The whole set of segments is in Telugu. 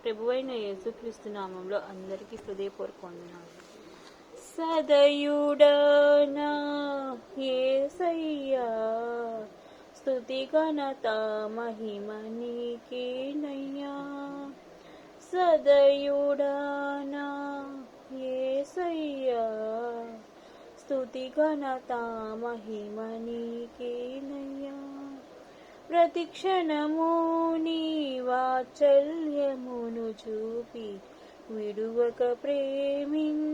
ప్రభువైన యేసుక్రీస్తు నామంలో అందరికీ హృదయపూర్వక వందనాలు. సదయుడా నా యేసయ్యా, స్తుతి ఘనత మహిమ నీకేనయ్యా. సదయుడా నా యేసయ్యా, స్తుతి ఘనత మహిమ నీకేనయ్యా. ప్రతిక్షణము నీ వాత్సల్యమును చూపి విడువక ప్రేమించితివే,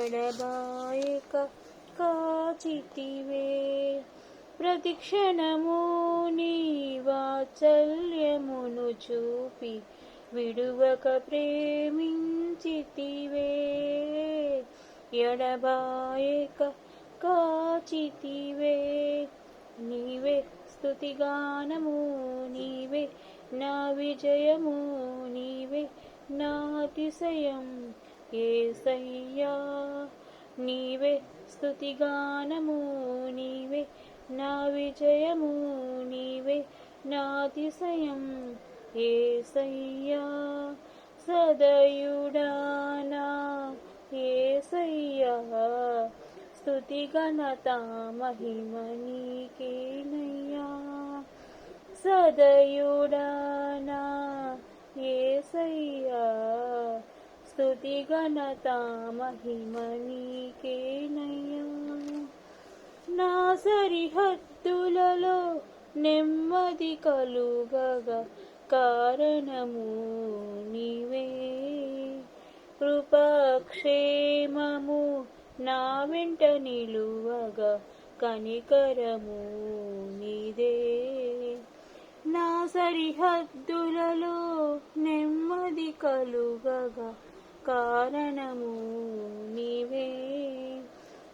ఎడబాయక కాచితివే. ప్రతిక్షణము నీ వాత్సల్యమును చూపి విడువక ప్రేమించితివే, ఎడబాయక కాచితివే. నీవే స్తుతిగానము, నీవే నా విజయము, నీవే నా అతిశయం యేసయ్యా. నీవే స్తుతిగానము, నీవే నా విజయము, నీవే నా అతిశయం యేసయ్యా. సదయుడా నా యేసయ్యా, స్తుతి ఘనత మహిమ నీకేనయ్యా. సదయుడా నా యేసయ్యా, స్తుతి ఘనత మహిమ నీకేనయ్యా. నా సరిహద్దులలో నెమ్మది కలుగగా కారణము నీవే. కృపాక్షేమము నా వెంట నిలువగా కనికరము నీదే. నా సరిహద్దులలో నెమ్మది కలుగగా కారణము నీవే.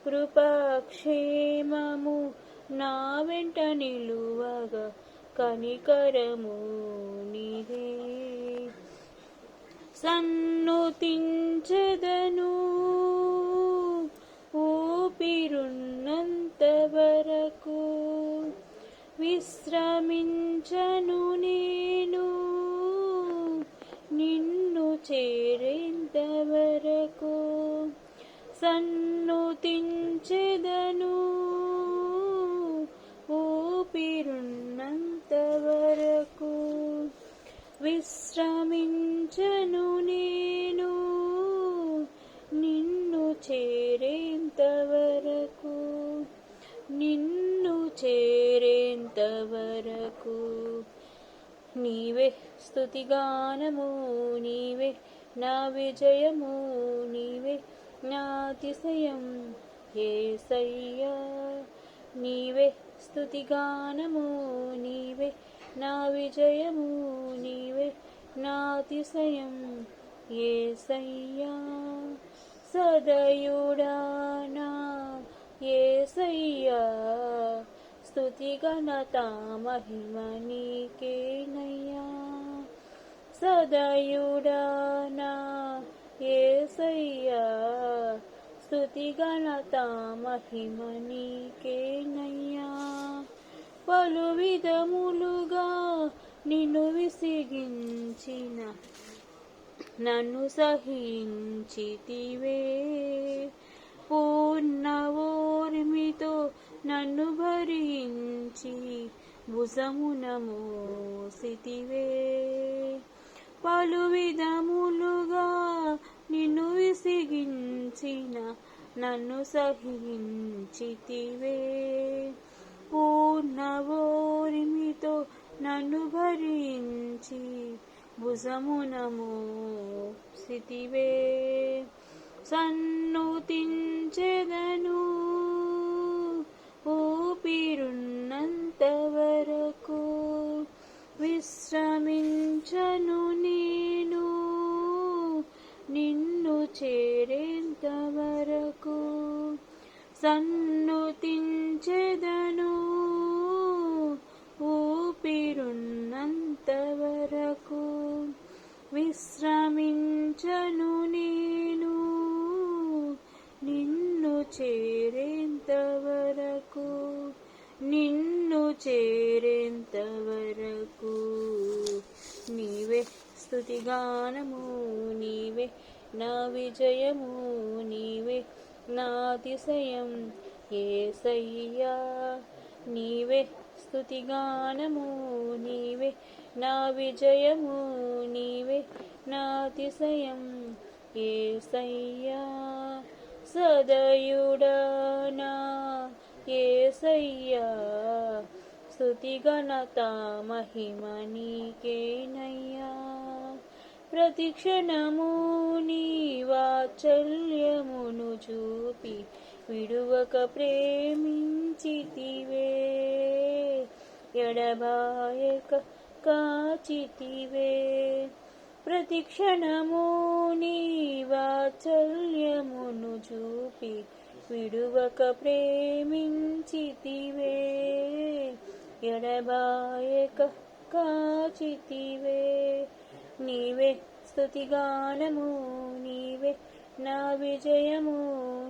కృపాక్షేమము నా వెంట నిలువగా కనికరము నీదే. సన్నుతించెదను ఊపిరున్నంత వరకు, విశ్రమించను నేను నిన్ను చేరేంత వరకు. సన్నుతించెదను ఊపిరున్నంత వరకు, విశ్రమించను నేను నిన్ను చేరేంత వరకు, నిన్ను చేరేంత వరకు. నీవే స్తుతిగానము, నీవే నా విజయము, నీవే నా అతిశయం యేసయ్యా. నీవే స్తుతిగానము, నీవే నా విజయము, నీవే నా అతిశయం యేసయ్యా. సదయుడా నా యేసయ్యా, స్తుతి ఘనత మహిమ నీకేనయ్యా. సదయుడా నా యేసయ్యా, స్తుతి ఘనత మహిమ నీకేనయ్యా. పలు విధములుగా నిన్ను విసిగించిన నన్ను సహించితివే, పూర్ణ ఓర్మితో నన్ను భరించి భుజమున మోసితివే. పలు విధములుగా నిన్ను విసిగించిన నన్ను సహించితివే, పూర్ణ ఓర్మితో నన్ను భరించి భుజమున మోసితివే. సన్నుతించెదను ఊపిరున్నంత వరకు, విశ్రమించను నేను నిన్ను చేరేంత వరకు. సన్నుతించెదను ఊపిరున్నంత వరకు, విశ్రమించను నేను నిన్ను చేరేంత వరకు, నిన్ను చేరేంత వరకు. స్తుతిగానము నీవే నా విజయము నీవే నా అతిశయం యేసయ్యా నీవే స్తుతిగానము నీవే నా విజయము నీవే నా అతిశయం యేసయ్యా సదయుడా నా యేసయ్యా స్తుతి ఘనత మహిమ నీకేనయ్యా ప్రతిక్షణము నీ వాత్సల్యమును చూపి విడువక ప్రేమించితివే ఎడబాయక కాచితివే ప్రతిక్షణము నీ వాత్సల్యమును చూపి విడువక ప్రేమించితివే ఎడబాయక కాచితివే నీవే స్తుతిగానము నీవే నా విజయము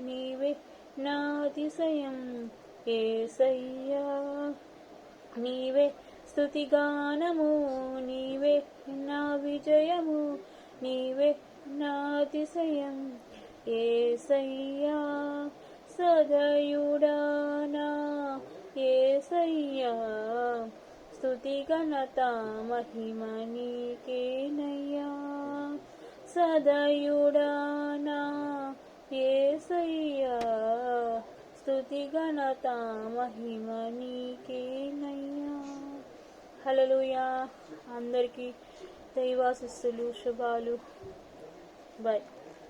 నీవే నా అతిశయం యేసయ్యా నీవే స్తుతిగానము నీవే నా విజయము నీవే నా అతిశయం యేసయ్యా సదయుడా నా యేసయ్యా స్తుతి ఘనత మహిమ నీకేనయ్యా సదయుడా నా యేసయ్యా స్తుతి ఘనత మహిమ నీకేనయ్యా హల్లెలూయా అందరికీ దైవాశీస్సులు శుభాలు బాయ్